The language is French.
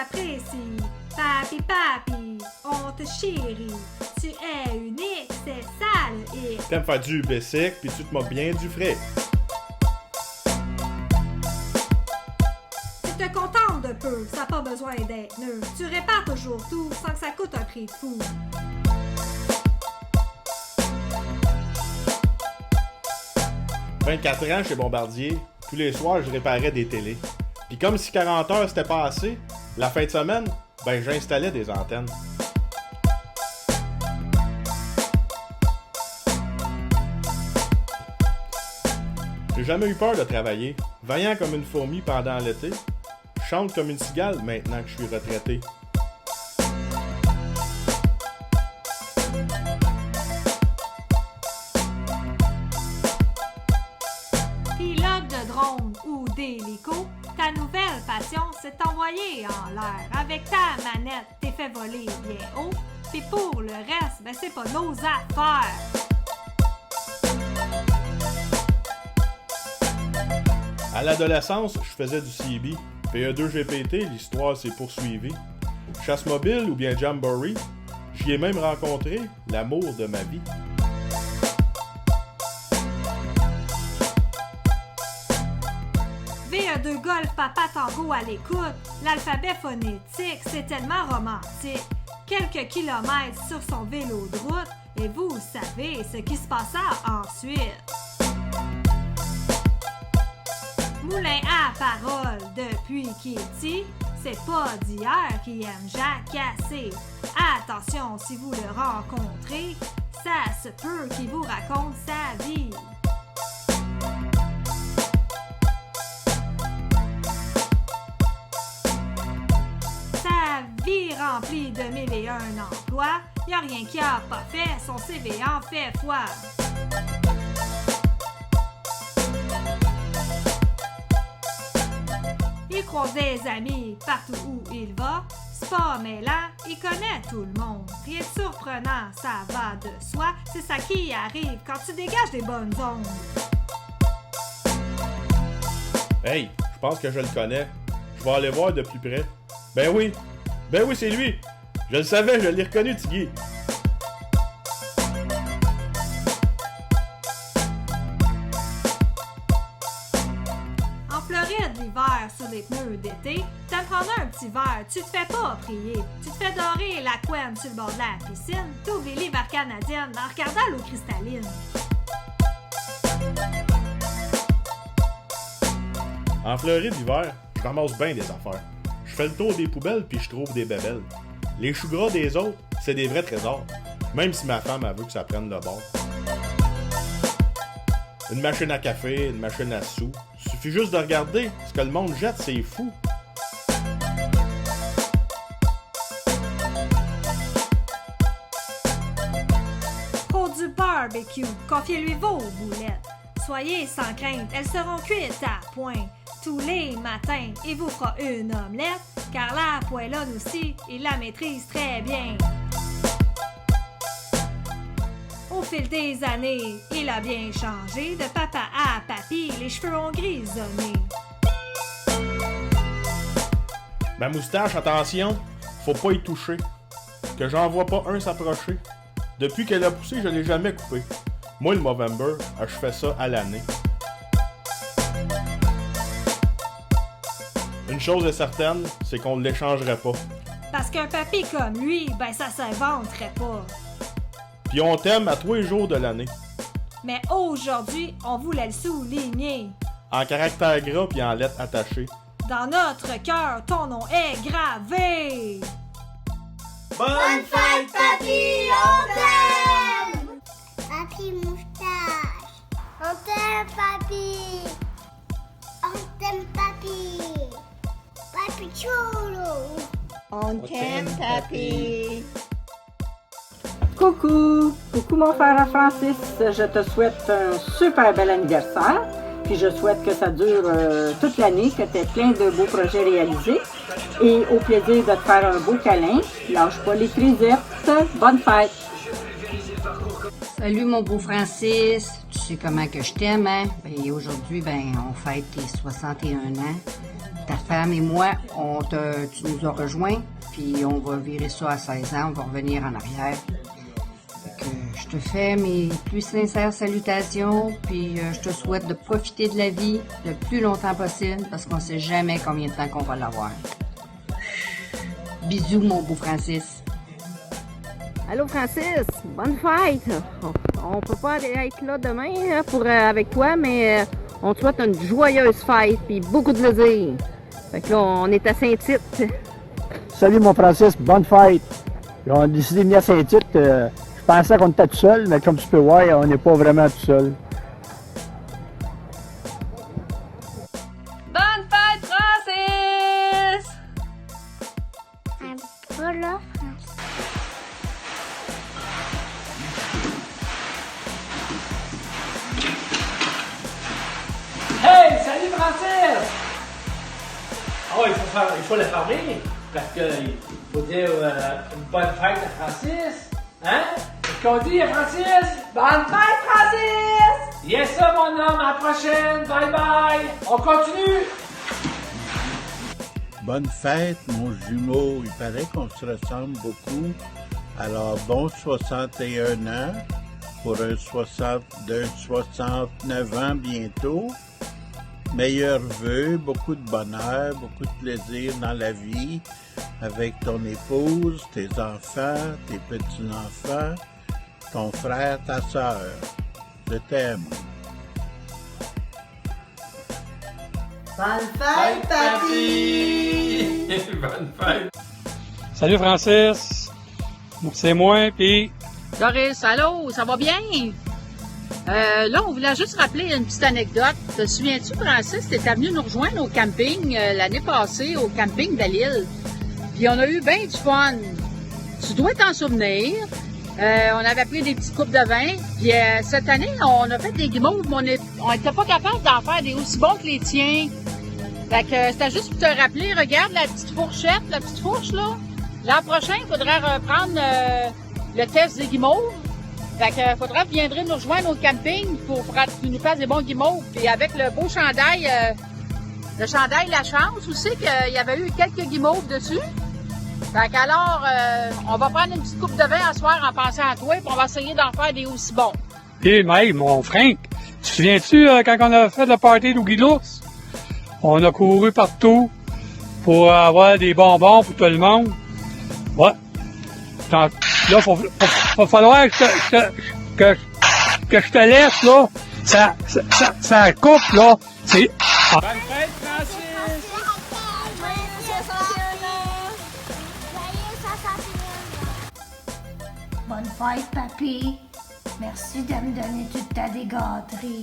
t'apprécie. Papi, papi, on te chérit. Tu es unique, c'est ça le hic. T'aimes faire du bicycle, puis tu te moques bien du frais. Tu te contentes de peu, ça n'a pas besoin d'être neutre. Tu répares toujours tout sans que ça coûte un prix de fou. « 24 ans chez Bombardier, tous les soirs je réparais des télés. Puis comme si 40 heures c'était pas assez, la fin de semaine, ben j'installais des antennes. J'ai jamais eu peur de travailler, vaillant comme une fourmi pendant l'été. Je chante comme une cigale maintenant que je suis retraité. Pilote de drone ou d'hélico, ta nouvelle passion c'est t'envoyer en l'air. Avec ta manette, t'es fait voler bien haut. Pis pour le reste, ben c'est pas nos affaires. À l'adolescence, je faisais du CB. PE2 GPT, l'histoire s'est poursuivie. Chasse mobile ou bien Jamboree, j'y ai même rencontré l'amour de ma vie. VE2 Golf, papa tango à l'écoute. L'alphabet phonétique, c'est tellement romantique. Quelques kilomètres sur son vélo de route, et vous savez ce qui se passa ensuite. Moulin à parole depuis Kitty, c'est pas d'hier qui aime jacasser. Attention si vous le rencontrez, ça se peut qu'il vous raconte sa vie. Sa vie remplie de 1001 emplois, y a rien qui a pas fait, son CV en fait foi. Il croise des amis partout où il va. C'est pas mêlant, il connaît tout le monde. Rien de surprenant, ça va de soi. C'est ça qui arrive quand tu dégages des bonnes ondes. Hey, je pense que je le connais. Je vais aller voir de plus près. Ben oui, c'est lui. Je le savais, je l'ai reconnu, Tiggy. En Floride, l'hiver, sur les pneus d'été, t'en prends un petit verre, tu te fais pas prier. Tu te fais dorer la couenne sur le bord de la piscine, t'oublies l'hiver canadienne en regardant l'eau cristalline. En Floride, l'hiver, je ramasse bien des affaires. Je fais le tour des poubelles puis je trouve des bébelles. Les choux gras des autres, c'est des vrais trésors. Même si ma femme elle veut que ça prenne le bord. Une machine à café, une machine à sous. Suffit juste de regarder. Ce que le monde jette, c'est fou. Pour du barbecue, confiez-lui vos boulettes. Soyez sans crainte, elles seront cuites à point. Tous les matins, il vous fera une omelette, car la poêlonne aussi, il la maîtrise très bien. Au fil des années, il a bien changé. De papa à papy, les cheveux ont grisonné. Ma moustache, attention, faut pas y toucher. Que j'en vois pas un s'approcher. Depuis qu'elle a poussé, je l'ai jamais coupé. Moi, le Movember, je fais ça à l'année. Une chose est certaine, c'est qu'on ne l'échangerait pas. Parce qu'un papy comme lui, ben ça s'inventerait pas. Puis on t'aime à tous les jours de l'année. Mais aujourd'hui, on voulait le souligner. En caractère gras puis en lettres attachées. Dans notre cœur, ton nom est gravé. Bonne fête, papy! On t'aime! Papy moustache! On t'aime, papy! On t'aime, papy! Papy chulo! On t'aime, papy! Coucou! Coucou mon frère Francis, je te souhaite un super bel anniversaire. Puis je souhaite que ça dure toute l'année, que tu aies plein de beaux projets réalisés. Et au plaisir de te faire un beau câlin. Lâche pas les frisettes. Bonne fête! Salut mon beau Francis, tu sais comment que je t'aime, hein? Et aujourd'hui, on fête tes 61 ans. ta femme et moi, tu nous as rejoints, puis on va virer ça à 16 ans, on va revenir en arrière. Fait que je te fais mes plus sincères salutations, puis je te souhaite de profiter de la vie le plus longtemps possible, parce qu'on sait jamais combien de temps qu'on va l'avoir. Bisous, mon beau Francis. Allô Francis, bonne fête! On peut pas être là demain avec toi, mais on te souhaite une joyeuse fête et beaucoup de plaisir. Fait que là, on est à Saint-Tite. Salut mon Francis, bonne fête! On a décidé de venir à Saint-Tite. Je pensais qu'on était tout seul, mais comme tu peux voir, on n'est pas vraiment tout seul. Bonne fête Francis! Pas là, Hey, salut Francis! Oh, il faut le fermer, parce qu'il faut dire une bonne fête à Francis. Hein? Qu'est-ce qu'on dit à Francis? Bonne fête Francis! Yes, ça mon homme, à la prochaine, bye bye! On continue! Bonne fête, mon jumeau. Il paraît qu'on se ressemble beaucoup. Alors, bon 61 ans pour un 69 ans bientôt. Meilleurs vœux, beaucoup de bonheur, beaucoup de plaisir dans la vie avec ton épouse, tes enfants, tes petits-enfants, ton frère, ta sœur. Je t'aime. Bonne fête, papy! Bonne fête! Salut Francis, c'est moi, puis... Doris, allô, ça va bien? Là, on voulait juste rappeler une petite anecdote. Te souviens-tu, Francis, t'étais venu nous rejoindre au camping l'année passée, au camping de l'île. Puis on a eu bien du fun. Tu dois t'en souvenir. On avait pris des petits coupes de vin. Puis cette année, on a fait des guimauves, mais on était pas capable d'en faire des aussi bons que les tiens. Fait que c'était juste pour te rappeler, regarde la petite fourchette, la petite fourche, là. L'an prochain, il faudrait reprendre le test des guimauves. Fait que faudrait que tu viendrais nous rejoindre au camping pour que tu nous fasses des bons guimauves. Puis avec le beau chandail, le chandail La Chance aussi, qu'il y avait eu quelques guimauves dessus. Fait qu'alors, on va prendre une petite coupe de vin à soir en pensant à toi, puis on va essayer d'en faire des aussi bons. Hé, hey, mon Frank, tu te souviens-tu quand on a fait le party d'Ouguy l'ours? On a couru partout pour avoir des bonbons pour tout le monde. Ouais. Là, va falloir que je te laisse, là. Ça coupe, là. C'est... Bonne fête, Francis! Bonne fête, papy. Merci de me donner toute ta dégâterie.